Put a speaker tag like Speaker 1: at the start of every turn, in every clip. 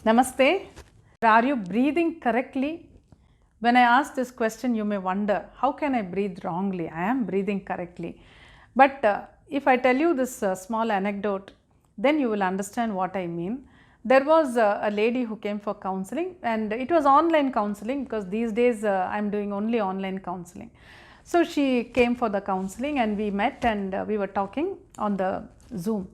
Speaker 1: Namaste. Are you breathing correctly? When I ask this question, you may wonder, how can I breathe wrongly? I am breathing correctly. But if I tell you this small anecdote, then you will understand what I mean. There was a lady who came for counseling, and it was online counseling because these days I am doing only online counseling. So she came for the counseling and we met and we were talking on the Zoom.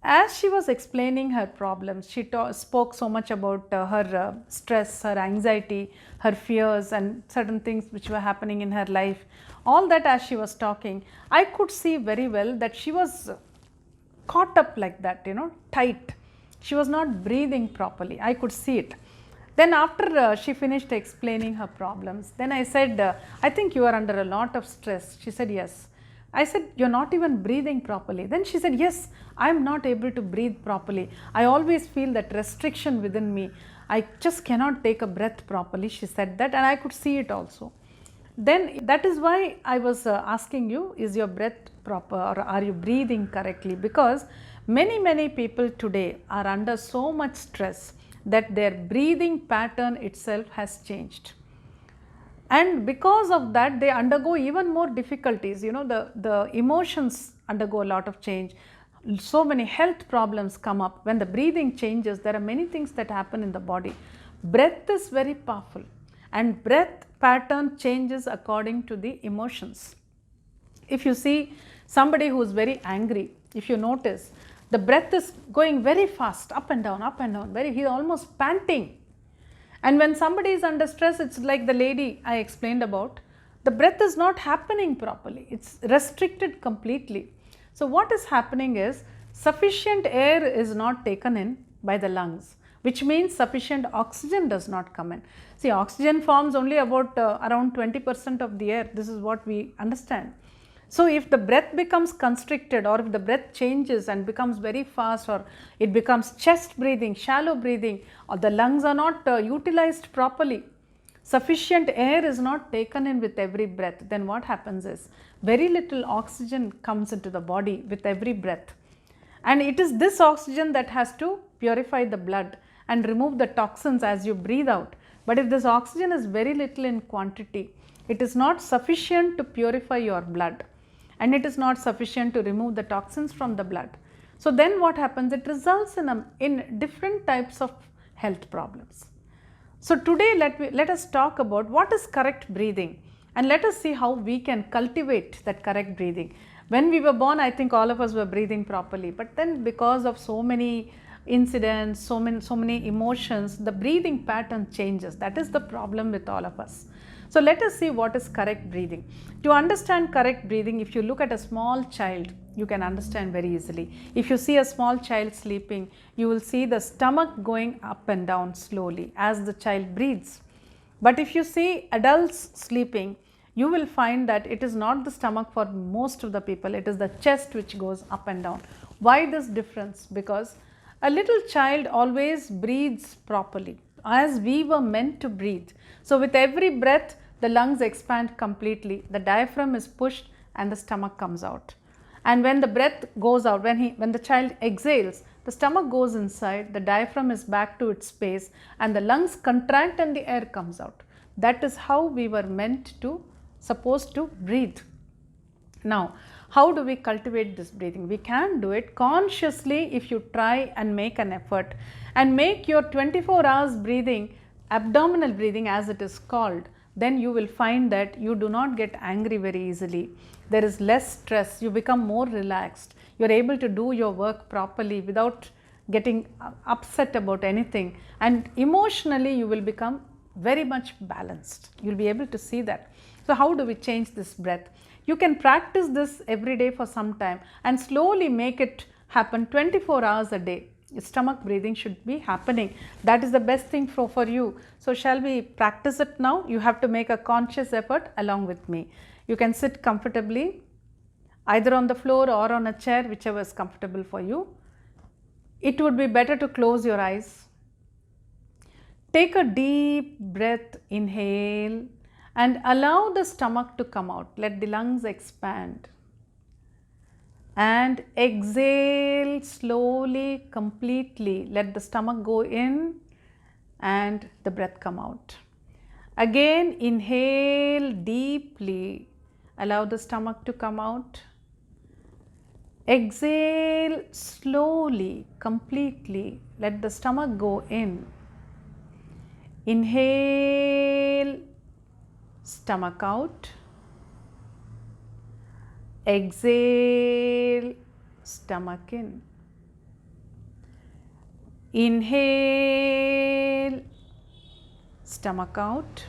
Speaker 1: As she was explaining her problems, she spoke so much about her stress, her anxiety, her fears, and certain things which were happening in her life. All that, as she was talking, I could see very well that she was caught up like that, tight. She was not breathing properly. I could see it. Then after she finished explaining her problems, then I said, I think you are under a lot of stress. She said, yes. I said, you're not even breathing properly. Then she said, yes, I'm not able to breathe properly. I always feel that restriction within me. I just cannot take a breath properly. She said that, and I could see it also. Then that is why I was asking you, is your breath proper or are you breathing correctly? Because many people today are under so much stress that their breathing pattern itself has changed. And because of that, they undergo even more difficulties. The emotions undergo a lot of change. So many health problems come up. When the breathing changes, there are many things that happen in the body. Breath is very powerful, and breath pattern changes according to the emotions. If you see somebody who is very angry, if you notice, the breath is going very fast, up and down, he's almost panting. And when somebody is under stress, it's like the lady I explained about, the breath is not happening properly, it's restricted completely. So what is happening is, sufficient air is not taken in by the lungs, which means sufficient oxygen does not come in. See, oxygen forms only about around 20% of the air. This is what we understand. So if the breath becomes constricted, or if the breath changes and becomes very fast, or it becomes chest breathing, shallow breathing, or the lungs are not utilized properly, sufficient air is not taken in with every breath, then what happens is very little oxygen comes into the body with every breath. And it is this oxygen that has to purify the blood and remove the toxins as you breathe out. But if this oxygen is very little in quantity, it is not sufficient to purify your blood, and it is not sufficient to remove the toxins from the blood. So then what happens? It results in different types of health problems. So today let us talk about what is correct breathing, and let us see how we can cultivate that correct breathing. When we were born, I think all of us were breathing properly, but then because of so many incidents, so many emotions, the breathing pattern changes. That is the problem with all of us. So let us see what is correct breathing. To understand correct breathing, if you look at a small child, you can understand very easily. If you see a small child sleeping, you will see the stomach going up and down slowly as the child breathes. But if you see adults sleeping, you will find that it is not the stomach for most of the people, it is the chest which goes up and down. Why this difference? Because a little child always breathes properly, as we were meant to breathe. So with every breath, the lungs expand completely, the diaphragm is pushed and the stomach comes out. And when the breath goes out, when the child exhales, the stomach goes inside, the diaphragm is back to its space, and the lungs contract and the air comes out. That is how we were supposed to breathe. Now, how do we cultivate this breathing? We can do it consciously if you try and make an effort, and make your 24 hours breathing, abdominal breathing as it is called. Then you will find that you do not get angry very easily. There is less stress, you become more relaxed, you are able to do your work properly without getting upset about anything, and emotionally you will become very much balanced. You will be able to see that. So how do we change this breath? You can practice this every day for some time and slowly make it happen 24 hours a day. Stomach breathing should be happening. That is the best thing for you. So shall we practice it now? You have to make a conscious effort along with me. You can sit comfortably, either on the floor or on a chair, whichever is comfortable for you. It would be better to close your eyes. Take a deep breath, inhale, and allow the stomach to come out. Let the lungs expand. and exhale slowly, completely. Let the stomach go in and the breath come out. Again, inhale deeply, allow the stomach to come out. Exhale slowly, completely, let the stomach go in. Inhale, stomach out. Exhale, stomach in. Inhale, stomach out.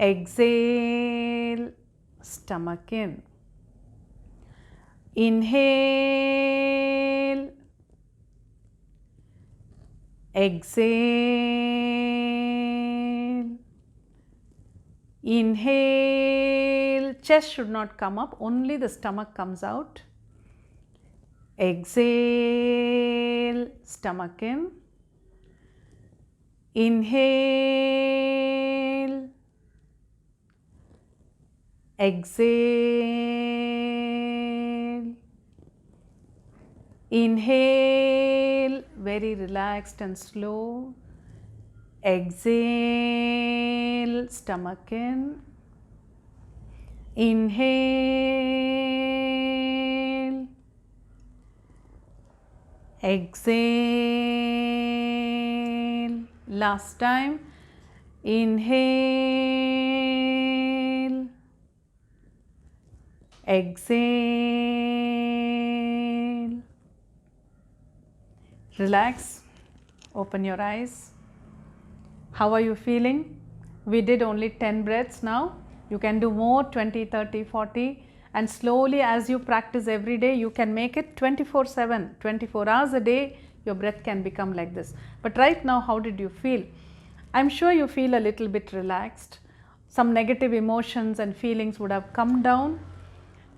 Speaker 1: Exhale, stomach in. Inhale, exhale, inhale, chest should not come up, only the stomach comes out. Exhale, stomach in. Inhale, exhale, inhale, very relaxed and slow. Exhale, stomach in. Inhale, exhale. Last time. Inhale, exhale. Relax, open your eyes. How are you feeling? We did only 10 breaths now. You can do more, 20, 30, 40, and slowly as you practice every day, you can make it 24/7, 24 hours a day, your breath can become like this. But right now, how did you feel? I'm sure you feel a little bit relaxed. Some negative emotions and feelings would have come down,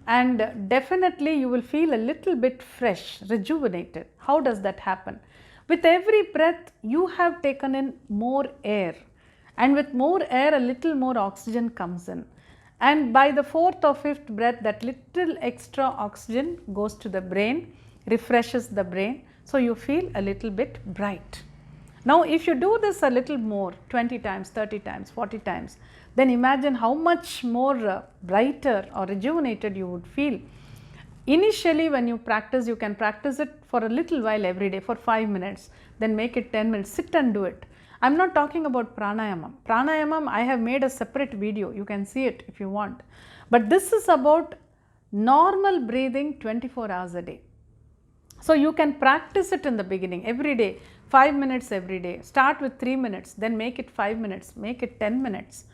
Speaker 1: and definitely you will feel a little bit fresh, rejuvenated. How does that happen? With every breath, you have taken in more air, and with more air, a little more oxygen comes in. And by the fourth or fifth breath, that little extra oxygen goes to the brain, refreshes the brain, so you feel a little bit bright. Now, if you do this a little more, 20 times, 30 times, 40 times, then imagine how much more brighter or rejuvenated you would feel. Initially, when you practice, you can practice it for a little while every day, for 5 minutes, then make it 10 minutes, sit and do it. I am not talking about pranayama. Pranayama, I have made a separate video, you can see it if you want. But this is about normal breathing 24 hours a day. So you can practice it in the beginning every day, 5 minutes every day. Start with 3 minutes, then make it 5 minutes, make it 10 minutes.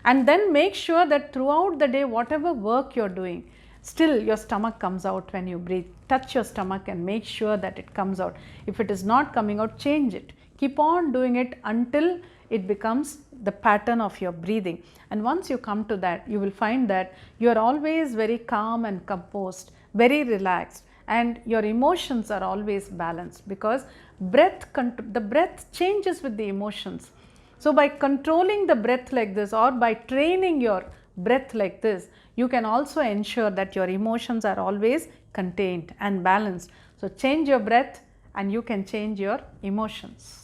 Speaker 1: And then make sure that throughout the day, whatever work you are doing, still your stomach comes out when you breathe. Touch your stomach and make sure that it comes out. If it is not coming out, change it. Keep on doing it until it becomes the pattern of your breathing. And once you come to that, you will find that you are always very calm and composed, very relaxed, and your emotions are always balanced, because the breath changes with the emotions. So by controlling the breath like this, or by training your breath like this, you can also ensure that your emotions are always contained and balanced. So change your breath and you can change your emotions.